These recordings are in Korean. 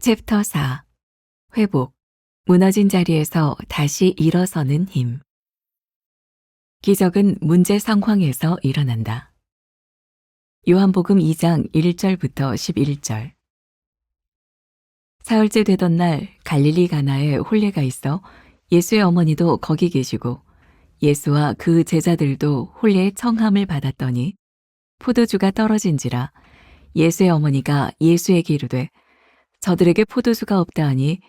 챕터 4. 회복. 무너진 자리에서 다시 일어서는 힘. 기적은 문제 상황에서 일어난다. 요한복음 2장 1절부터 11절. 사흘째 되던 날 갈릴리 가나에 혼례가 있어 예수의 어머니도 거기 계시고 예수와 그 제자들도 혼례의 청함을 받았더니 포도주가 떨어진지라 예수의 어머니가 예수에게 이르되 저들에게 포도주가 없다 하니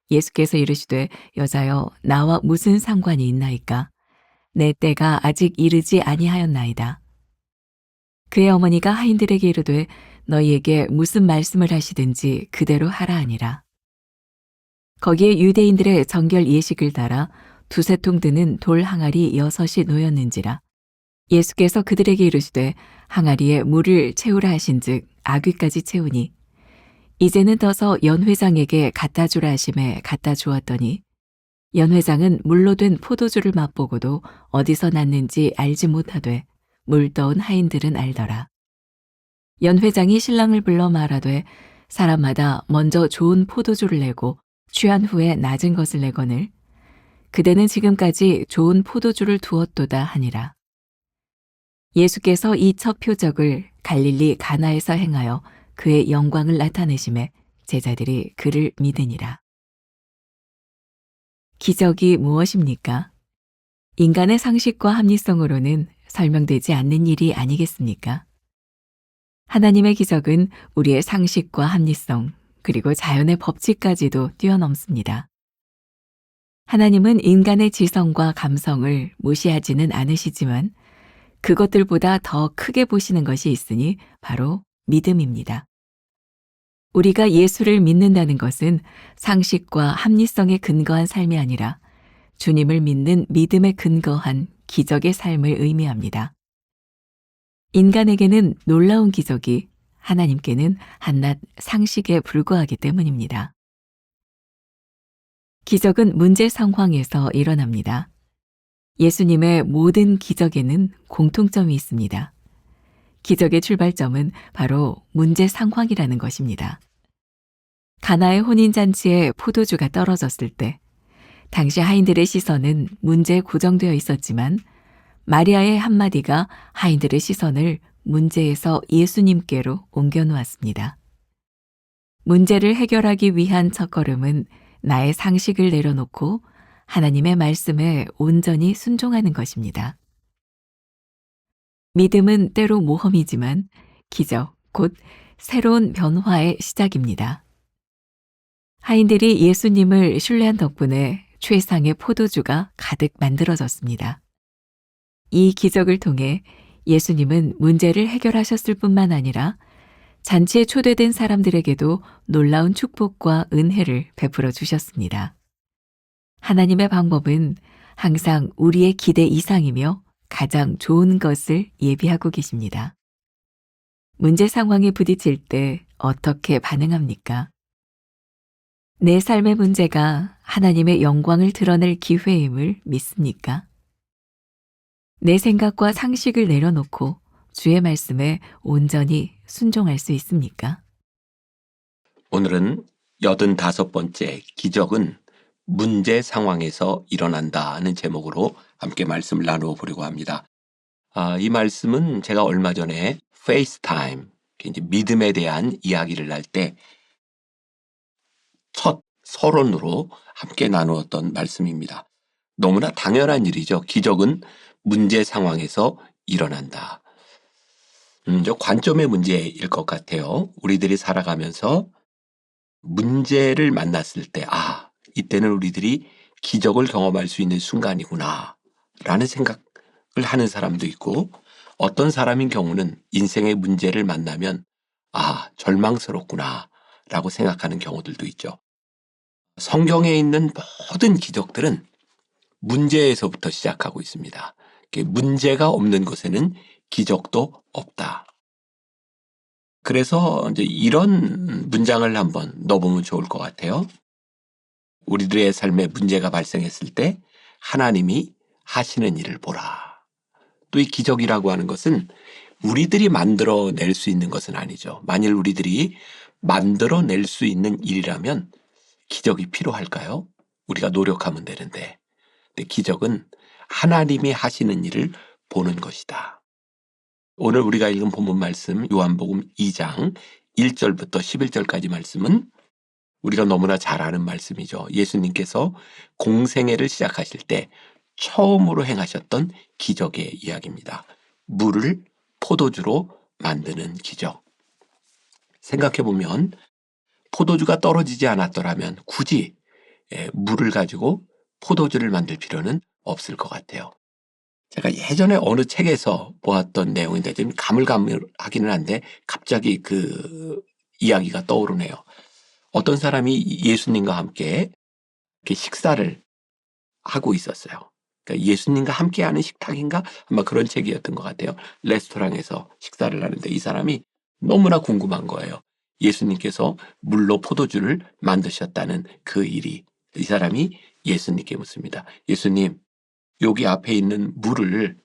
예수께서 이르시되 여자여 나와 무슨 상관이 있나이까 내 때가 아직 이르지 아니하였나이다. 그의 어머니가 하인들에게 이르되 너희에게 무슨 말씀을 하시든지 그대로 하라 하니라. 거기에 유대인들의 정결 예식을 따라 두세 통 드는 돌 항아리 6이 놓였는지라. 예수께서 그들에게 이르시되 항아리에 물을 채우라 하신즉 아귀까지 채우니 이제는 떠서 연회장에게 갖다 주라 하심에 갖다 주었더니 연회장은 물로 된 포도주를 맛보고도 어디서 났는지 알지 못하되 물 떠온 하인들은 알더라. 연회장이 신랑을 불러 말하되 사람마다 먼저 좋은 포도주를 내고 취한 후에 낮은 것을 내거늘 그대는 지금까지 좋은 포도주를 두었도다 하니라. 예수께서 이 첫 표적을 갈릴리 가나에서 행하여 그의 영광을 나타내심에 제자들이 그를 믿으니라. 기적이 무엇입니까? 인간의 상식과 합리성으로는 설명되지 않는 일이 아니겠습니까? 하나님의 기적은 우리의 상식과 합리성, 그리고 자연의 법칙까지도 뛰어넘습니다. 하나님은 인간의 지성과 감성을 무시하지는 않으시지만 그것들보다 더 크게 보시는 것이 있으니 바로 믿음입니다. 우리가 예수를 믿는다는 것은 상식과 합리성에 근거한 삶이 아니라 주님을 믿는 믿음에 근거한 기적의 삶을 의미합니다. 인간에게는 놀라운 기적이 하나님께는 한낱 상식에 불과하기 때문입니다. 기적은 문제 상황에서 일어납니다. 예수님의 모든 기적에는 공통점이 있습니다. 기적의 출발점은 바로 문제 상황이라는 것입니다. 가나의 혼인잔치에 포도주가 떨어졌을 때 당시 하인들의 시선은 문제에 고정되어 있었지만 마리아의 한마디가 하인들의 시선을 문제에서 예수님께로 옮겨 놓았습니다. 문제를 해결하기 위한 첫걸음은 나의 상식을 내려놓고 하나님의 말씀에 온전히 순종하는 것입니다. 믿음은 때로 모험이지만 기적, 곧 새로운 변화의 시작입니다. 하인들이 예수님을 신뢰한 덕분에 최상의 포도주가 가득 만들어졌습니다. 이 기적을 통해 예수님은 문제를 해결하셨을 뿐만 아니라 잔치에 초대된 사람들에게도 놀라운 축복과 은혜를 베풀어 주셨습니다. 하나님의 방법은 항상 우리의 기대 이상이며 가장 좋은 것을 예비하고 계십니다. 문제 상황에 부딪힐 때 어떻게 반응합니까? 내 삶의 문제가 하나님의 영광을 드러낼 기회임을 믿습니까? 내 생각과 상식을 내려놓고 주의 말씀에 온전히 순종할 수 있습니까? 오늘은 85번째 기적은 문제 상황에서 일어난다는 제목으로 함께 말씀을 나누어 보려고 합니다. 이 말씀은 제가 얼마 전에 페이스타임, 이제 믿음에 대한 이야기를 할 때 첫 서론으로 함께 나누었던 말씀입니다. 너무나 당연한 일이죠. 기적은 문제 상황에서 일어난다. 저 관점의 문제일 것 같아요. 우리들이 살아가면서 문제를 만났을 때, 이때는 우리들이 기적을 경험할 수 있는 순간이구나 라는 생각을 하는 사람도 있고, 어떤 사람인 경우는 인생의 문제를 만나면 절망스럽구나 라고 생각하는 경우들도 있죠. 성경에 있는 모든 기적들은 문제에서부터 시작하고 있습니다. 문제가 없는 곳에는 기적도 없다. 그래서 이제 이런 문장을 한번 넣어보면 좋을 것 같아요. 우리들의 삶에 문제가 발생했을 때 하나님이 하시는 일을 보라. 또 이 기적이라고 하는 것은 우리들이 만들어낼 수 있는 것은 아니죠. 만일 우리들이 만들어낼 수 있는 일이라면 기적이 필요할까요? 우리가 노력하면 되는데. 근데 기적은 하나님이 하시는 일을 보는 것이다. 오늘 우리가 읽은 본문 말씀 요한복음 2장 1절부터 11절까지 말씀은 우리가 너무나 잘 아는 말씀이죠. 예수님께서 공생애를 시작하실 때 처음으로 행하셨던 기적의 이야기입니다. 물을 포도주로 만드는 기적. 생각해보면 포도주가 떨어지지 않았더라면 굳이 물을 가지고 포도주를 만들 필요는 없을 것 같아요. 제가 예전에 어느 책에서 보았던 내용인데 좀 가물가물하기는 한데 갑자기 그 이야기가 떠오르네요. 어떤 사람이 예수님과 함께 이렇게 식사를 하고 있었어요. 그러니까 예수님과 함께하는 식탁인가? 아마 그런 책이었던 것 같아요. 레스토랑에서 식사를 하는데 이 사람이 너무나 궁금한 거예요. 예수님께서 물로 포도주를 만드셨다는 그 일이. 이 사람이 예수님께 묻습니다. 예수님, 여기 앞에 있는 물을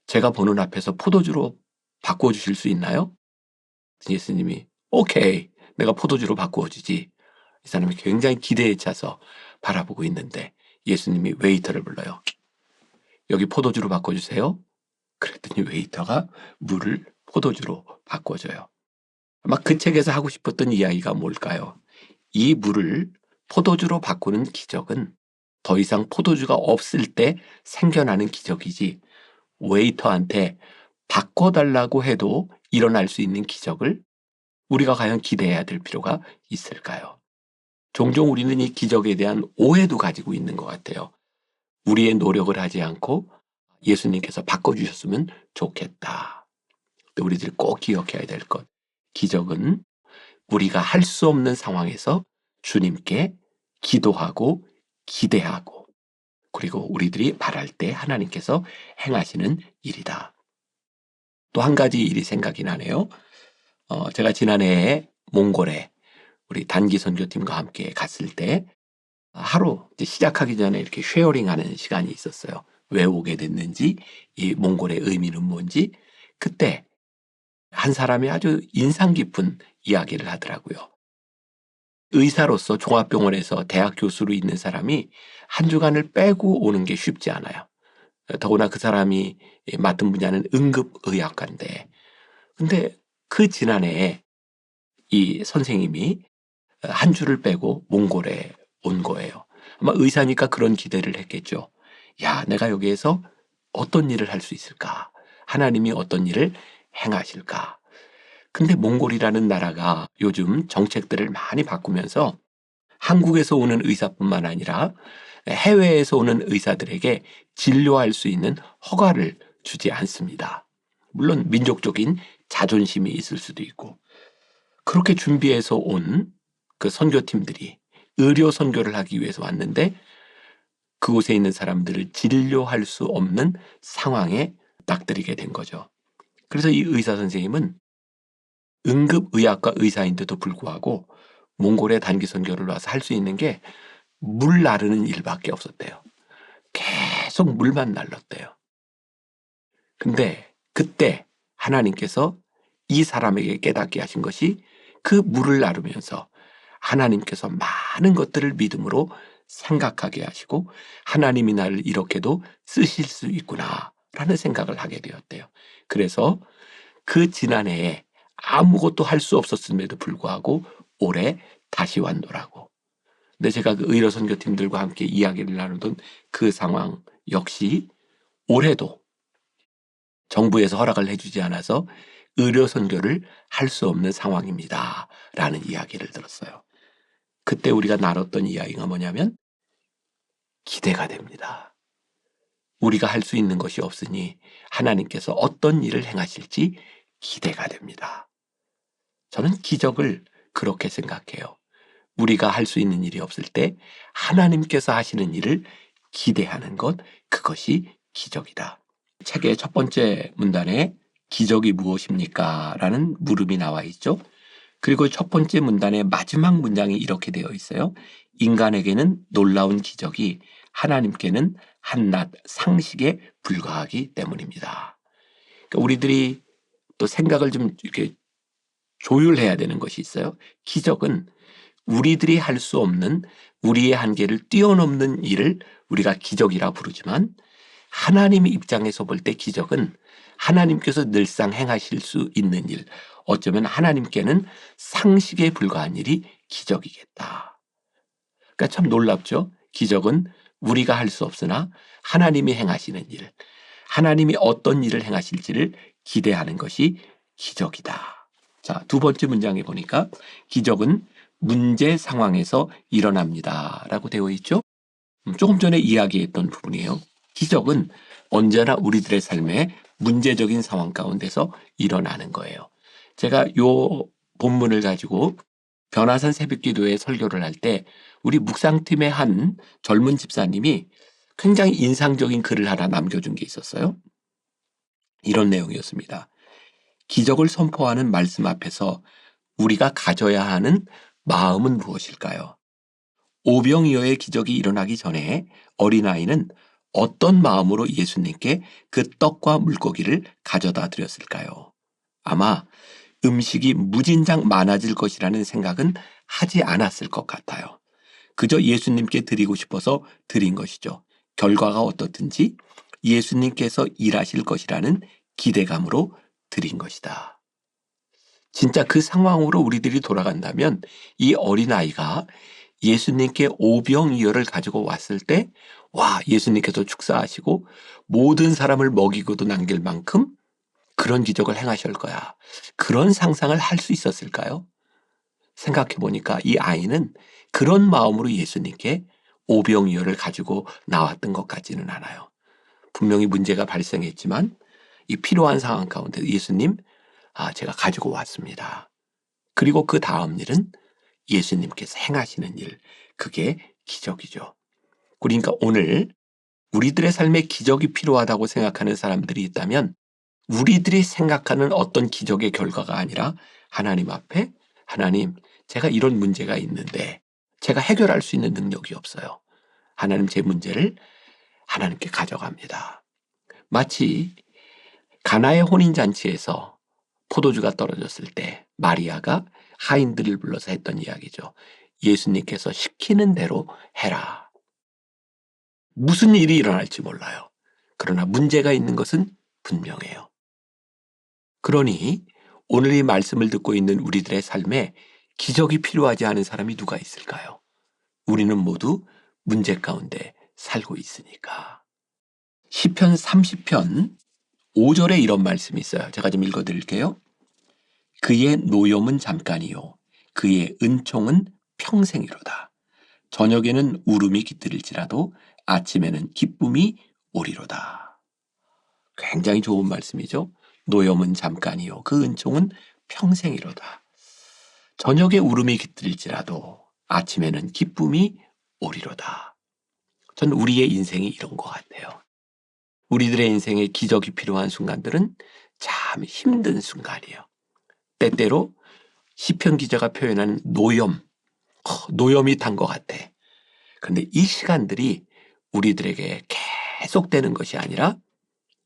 제가 보는 앞에서 포도주로 바꿔주실 수 있나요? 예수님이 오케이, 내가 포도주로 바꾸어주지. 이 사람이 굉장히 기대에 차서 바라보고 있는데 예수님이 웨이터를 불러요. 여기 포도주로 바꿔주세요. 그랬더니 웨이터가 물을 포도주로 바꿔줘요. 아마 그 책에서 하고 싶었던 이야기가 뭘까요? 이 물을 포도주로 바꾸는 기적은 더 이상 포도주가 없을 때 생겨나는 기적이지 웨이터한테 바꿔달라고 해도 일어날 수 있는 기적을 우리가 과연 기대해야 될 필요가 있을까요? 종종 우리는 이 기적에 대한 오해도 가지고 있는 것 같아요. 우리의 노력을 하지 않고 예수님께서 바꿔주셨으면 좋겠다. 우리들이 꼭 기억해야 될 것. 기적은 우리가 할 수 없는 상황에서 주님께 기도하고 기대하고 그리고 우리들이 바랄 때 하나님께서 행하시는 일이다. 또 한 가지 일이 생각이 나네요. 제가 지난해에 몽골에 우리 단기 선교팀과 함께 갔을 때 하루 시작하기 전에 이렇게 쉐어링하는 시간이 있었어요. 왜 오게 됐는지, 이 몽골의 의미는 뭔지. 그때 한 사람이 아주 인상 깊은 이야기를 하더라고요. 의사로서 종합병원에서 대학 교수로 있는 사람이 한 주간을 빼고 오는 게 쉽지 않아요. 더구나 그 사람이 맡은 분야는 응급의학과인데. 근데 그 지난해에 이 선생님이 한 주를 빼고 몽골에 온 거예요. 아마 의사니까 그런 기대를 했겠죠. 야, 내가 여기에서 어떤 일을 할 수 있을까? 하나님이 어떤 일을 행하실까? 근데 몽골이라는 나라가 요즘 정책들을 많이 바꾸면서 한국에서 오는 의사뿐만 아니라 해외에서 오는 의사들에게 진료할 수 있는 허가를 주지 않습니다. 물론 민족적인 자존심이 있을 수도 있고 그렇게 준비해서 온 그 선교팀들이 의료 선교를 하기 위해서 왔는데 그곳에 있는 사람들을 진료할 수 없는 상황에 딱들이게 된 거죠. 그래서 이 의사 선생님은 응급의학과 의사인데도 불구하고 몽골에 단기 선교를 와서 할 수 있는 게 물 나르는 일밖에 없었대요. 계속 물만 날랐대요. 근데 그때 하나님께서 이 사람에게 깨닫게 하신 것이 그 물을 나르면서 하나님께서 많은 것들을 믿음으로 생각하게 하시고 하나님이 나를 이렇게도 쓰실 수 있구나라는 생각을 하게 되었대요. 그래서 그 지난해에 아무것도 할 수 없었음에도 불구하고 올해 다시 왔노라고. 근데 제가 그 의료 선교팀들과 함께 이야기를 나누던 그 상황 역시 올해도 정부에서 허락을 해주지 않아서 의료 선교를 할 수 없는 상황입니다. 라는 이야기를 들었어요. 그때 우리가 나눴던 이야기가 뭐냐면 기대가 됩니다. 우리가 할 수 있는 것이 없으니 하나님께서 어떤 일을 행하실지 기대가 됩니다. 저는 기적을 그렇게 생각해요. 우리가 할 수 있는 일이 없을 때 하나님께서 하시는 일을 기대하는 것, 그것이 기적이다. 책의 첫 번째 문단에 기적이 무엇입니까? 라는 물음이 나와 있죠. 그리고 첫 번째 문단의 마지막 문장이 이렇게 되어 있어요. 인간에게는 놀라운 기적이 하나님께는 한낱 상식에 불과하기 때문입니다. 그러니까 우리들이 또 생각을 좀 이렇게 조율해야 되는 것이 있어요. 기적은 우리들이 할 수 없는 우리의 한계를 뛰어넘는 일을 우리가 기적이라 부르지만 하나님의 입장에서 볼 때 기적은 하나님께서 늘상 행하실 수 있는 일, 어쩌면 하나님께는 상식에 불과한 일이 기적이겠다. 그러니까 참 놀랍죠. 기적은 우리가 할 수 없으나 하나님이 행하시는 일, 하나님이 어떤 일을 행하실지를 기대하는 것이 기적이다. 자, 두 번째 문장에 보니까 기적은 문제 상황에서 일어납니다 라고 되어 있죠. 조금 전에 이야기했던 부분이에요. 기적은 언제나 우리들의 삶에 문제적인 상황 가운데서 일어나는 거예요. 제가 요 본문을 가지고 변화산 새벽기도회 설교를 할 때 우리 묵상팀의 한 젊은 집사님이 굉장히 인상적인 글을 하나 남겨준 게 있었어요. 이런 내용이었습니다. 기적을 선포하는 말씀 앞에서 우리가 가져야 하는 마음은 무엇일까요? 오병이어의 기적이 일어나기 전에 어린아이는 어떤 마음으로 예수님께 그 떡과 물고기를 가져다 드렸을까요? 아마 음식이 무진장 많아질 것이라는 생각은 하지 않았을 것 같아요. 그저 예수님께 드리고 싶어서 드린 것이죠. 결과가 어떻든지 예수님께서 일하실 것이라는 기대감으로 드린 것이다. 진짜 그 상황으로 우리들이 돌아간다면 이 어린아이가 예수님께 오병이어를 가지고 왔을 때, 와, 예수님께서 축사하시고 모든 사람을 먹이고도 남길 만큼 그런 기적을 행하실 거야. 그런 상상을 할 수 있었을까요? 생각해 보니까 이 아이는 그런 마음으로 예수님께 오병이어를 가지고 나왔던 것 같지는 않아요. 분명히 문제가 발생했지만 이 필요한 상황 가운데 예수님, 제가 가지고 왔습니다. 그리고 그 다음 일은 예수님께서 행하시는 일, 그게 기적이죠. 그러니까 오늘 우리들의 삶에 기적이 필요하다고 생각하는 사람들이 있다면 우리들이 생각하는 어떤 기적의 결과가 아니라 하나님 앞에 하나님, 제가 이런 문제가 있는데 제가 해결할 수 있는 능력이 없어요. 하나님 제 문제를 하나님께 가져갑니다. 마치 가나의 혼인잔치에서 포도주가 떨어졌을 때 마리아가 하인들을 불러서 했던 이야기죠. 예수님께서 시키는 대로 해라. 무슨 일이 일어날지 몰라요. 그러나 문제가 있는 것은 분명해요. 그러니 오늘 이 말씀을 듣고 있는 우리들의 삶에 기적이 필요하지 않은 사람이 누가 있을까요? 우리는 모두 문제 가운데 살고 있으니까. 시편 30편 5절에 이런 말씀이 있어요. 제가 좀 읽어드릴게요. 그의 노염은 잠깐이요 그의 은총은 평생이로다. 저녁에는 울음이 깃들일지라도 아침에는 기쁨이 오리로다. 굉장히 좋은 말씀이죠. 노염은 잠깐이요 그 은총은 평생이로다. 저녁에 울음이 깃들일지라도 아침에는 기쁨이 오리로다. 전 우리의 인생이 이런 것 같아요. 우리들의 인생에 기적이 필요한 순간들은 참 힘든 순간이에요. 때때로 시편 기자가 표현하는 노염이 탄 것 같아. 그런데 이 시간들이 우리들에게 계속되는 것이 아니라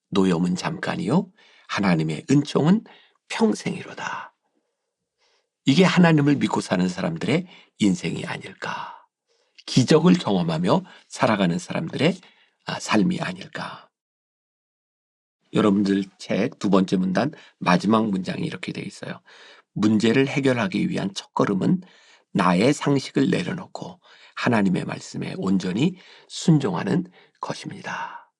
노염은 잠깐이요 하나님의 은총은 평생이로다. 이게 하나님을 믿고 사는 사람들의 인생이 아닐까. 기적을 경험하며 살아가는 사람들의 삶이 아닐까. 여러분들 책 두 번째 문단 마지막 문장이 이렇게 되어 있어요. 문제를 해결하기 위한 첫걸음은 나의 상식을 내려놓고 하나님의 말씀에 온전히 순종하는 것입니다.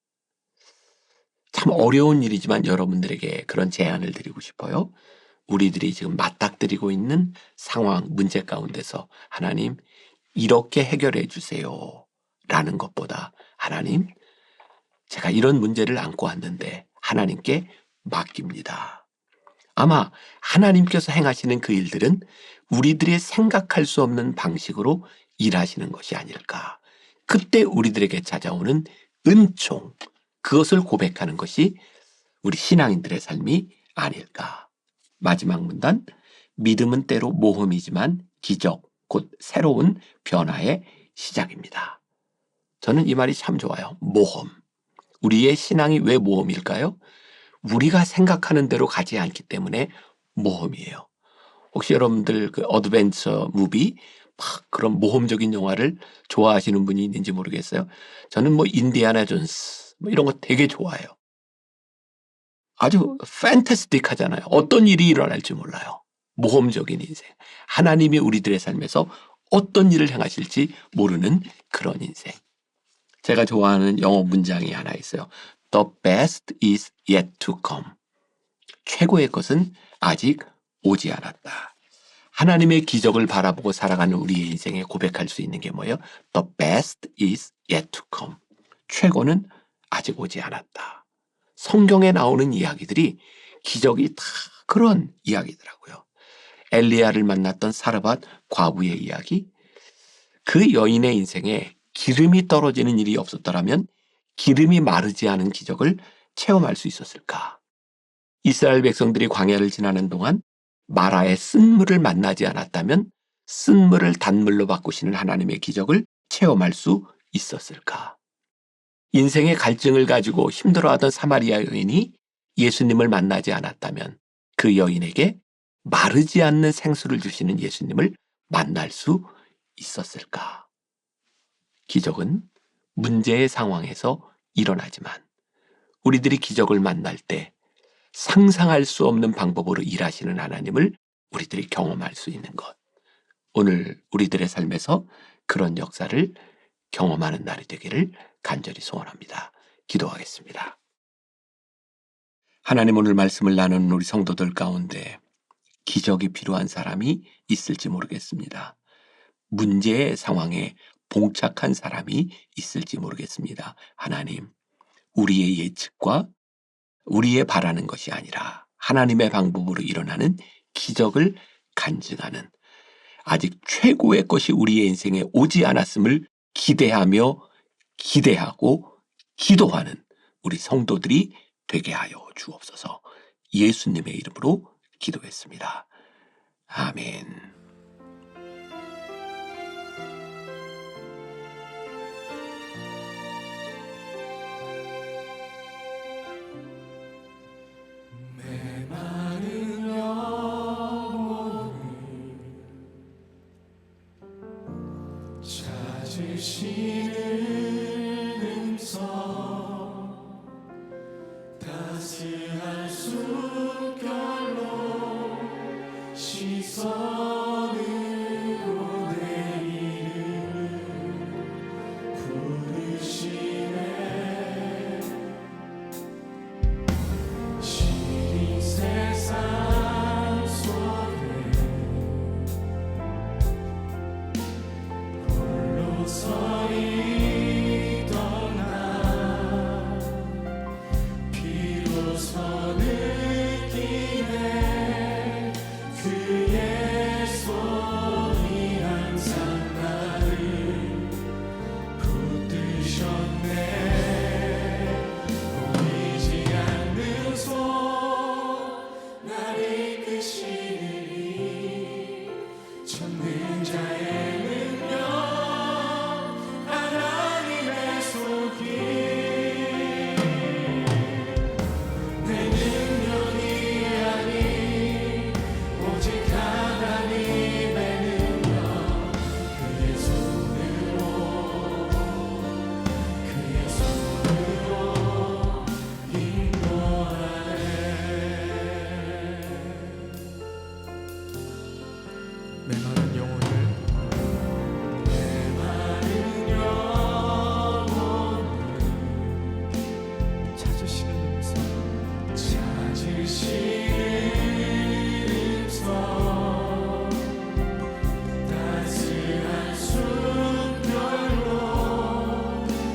참 어려운 일이지만 여러분들에게 그런 제안을 드리고 싶어요. 우리들이 지금 맞닥뜨리고 있는 상황, 문제 가운데서 하나님 이렇게 해결해 주세요 라는 것보다 하나님 제가 이런 문제를 안고 왔는데 하나님께 맡깁니다. 아마 하나님께서 행하시는 그 일들은 우리들이 생각할 수 없는 방식으로 일하시는 것이 아닐까. 그때 우리들에게 찾아오는 은총, 그것을 고백하는 것이 우리 신앙인들의 삶이 아닐까. 마지막 문단, 믿음은 때로 모험이지만 기적, 곧 새로운 변화의 시작입니다. 저는 이 말이 참 좋아요. 모험. 우리의 신앙이 왜 모험일까요? 우리가 생각하는 대로 가지 않기 때문에 모험이에요. 혹시 여러분들 그 어드벤처 무비 막 그런 모험적인 영화를 좋아하시는 분이 있는지 모르겠어요. 저는 뭐 인디아나 존스 뭐 이런 거 되게 좋아해요. 아주 판타스틱하잖아요. 어떤 일이 일어날지 몰라요. 모험적인 인생. 하나님이 우리들의 삶에서 어떤 일을 행하실지 모르는 그런 인생. 제가 좋아하는 영어 문장이 하나 있어요. The best is yet to come. 최고의 것은 아직 오지 않았다. 하나님의 기적을 바라보고 살아가는 우리의 인생에 고백할 수 있는 게 뭐예요? The best is yet to come. 최고는 아직 오지 않았다. 성경에 나오는 이야기들이 기적이 다 그런 이야기더라고요. 엘리야를 만났던 사르밧 과부의 이야기. 그 여인의 인생에 기름이 떨어지는 일이 없었더라면 기름이 마르지 않은 기적을 체험할 수 있었을까? 이스라엘 백성들이 광야를 지나는 동안 마라의 쓴물을 만나지 않았다면 쓴물을 단물로 바꾸시는 하나님의 기적을 체험할 수 있었을까? 인생의 갈증을 가지고 힘들어하던 사마리아 여인이 예수님을 만나지 않았다면 그 여인에게 마르지 않는 생수를 주시는 예수님을 만날 수 있었을까? 기적은 문제의 상황에서 일어나지만 우리들이 기적을 만날 때 상상할 수 없는 방법으로 일하시는 하나님을 우리들이 경험할 수 있는 것. 오늘 우리들의 삶에서 그런 역사를 경험하는 날이 되기를 간절히 소원합니다. 기도하겠습니다. 하나님, 오늘 말씀을 나누는 우리 성도들 가운데 기적이 필요한 사람이 있을지 모르겠습니다. 문제의 상황에 봉착한 사람이 있을지 모르겠습니다. 하나님, 우리의 예측과 우리의 바라는 것이 아니라 하나님의 방법으로 일어나는 기적을 간증하는, 아직 최고의 것이 우리의 인생에 오지 않았음을 기대하고 기도하는 우리 성도들이 되게 하여 주옵소서. 예수님의 이름으로 기도했습니다. 아멘. 찾으시는 음성, 따스한 숨결로 시선으로 내 이름을 부르시네. 시린 세상 속에 서 있던 나 비로소 느끼네. 그의 손이 항상 나를 붙드셨네. 보이지 않는 손 나를 이끄시니 전능자의 메마른 영혼을 찾으시는 음성, 따스한 숨결로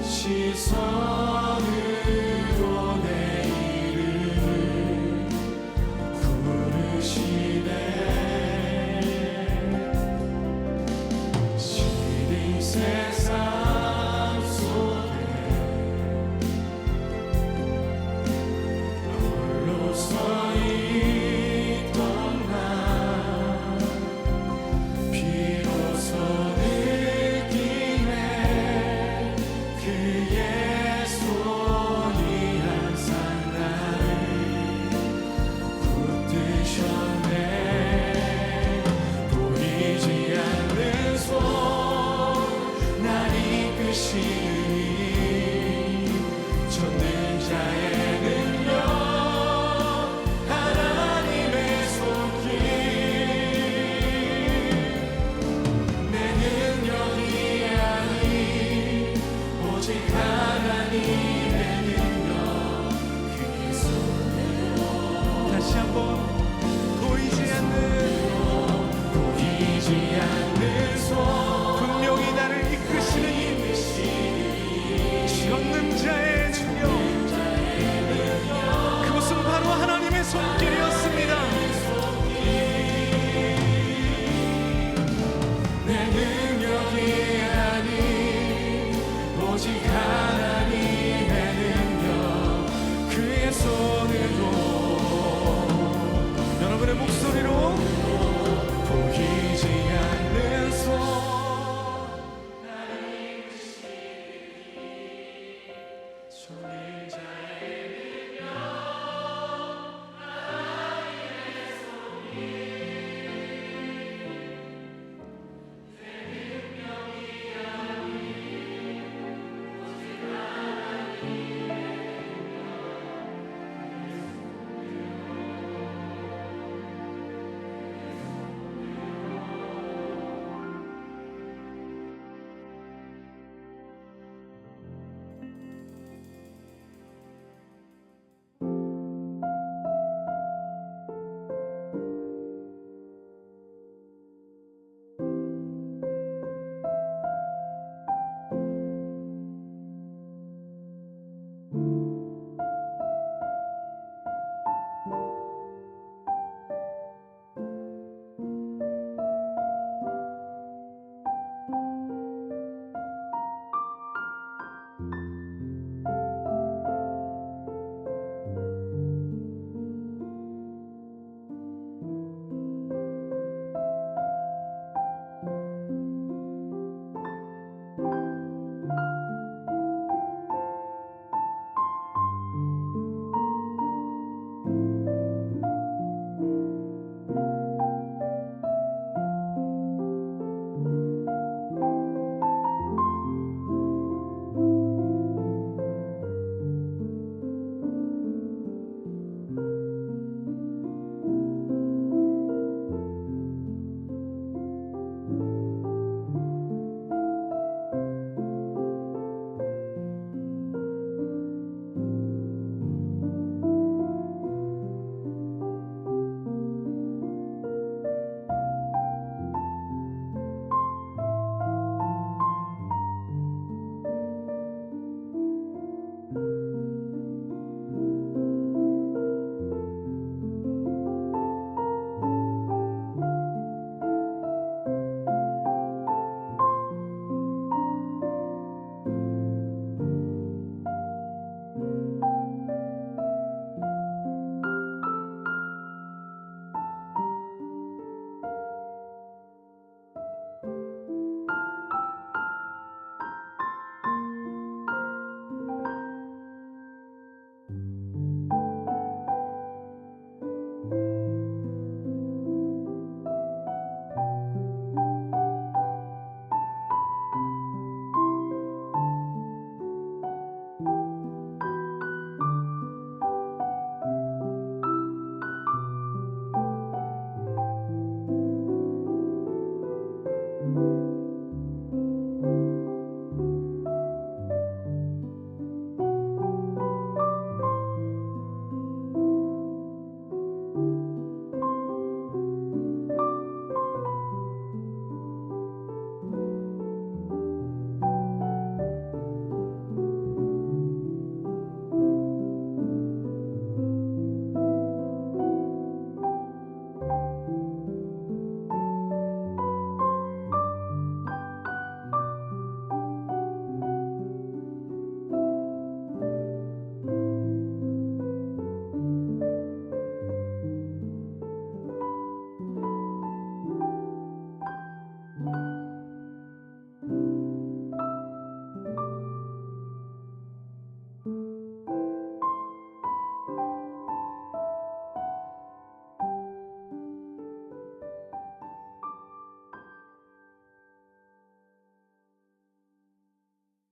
시선으로 내 이름을 부르시네. 시린 세상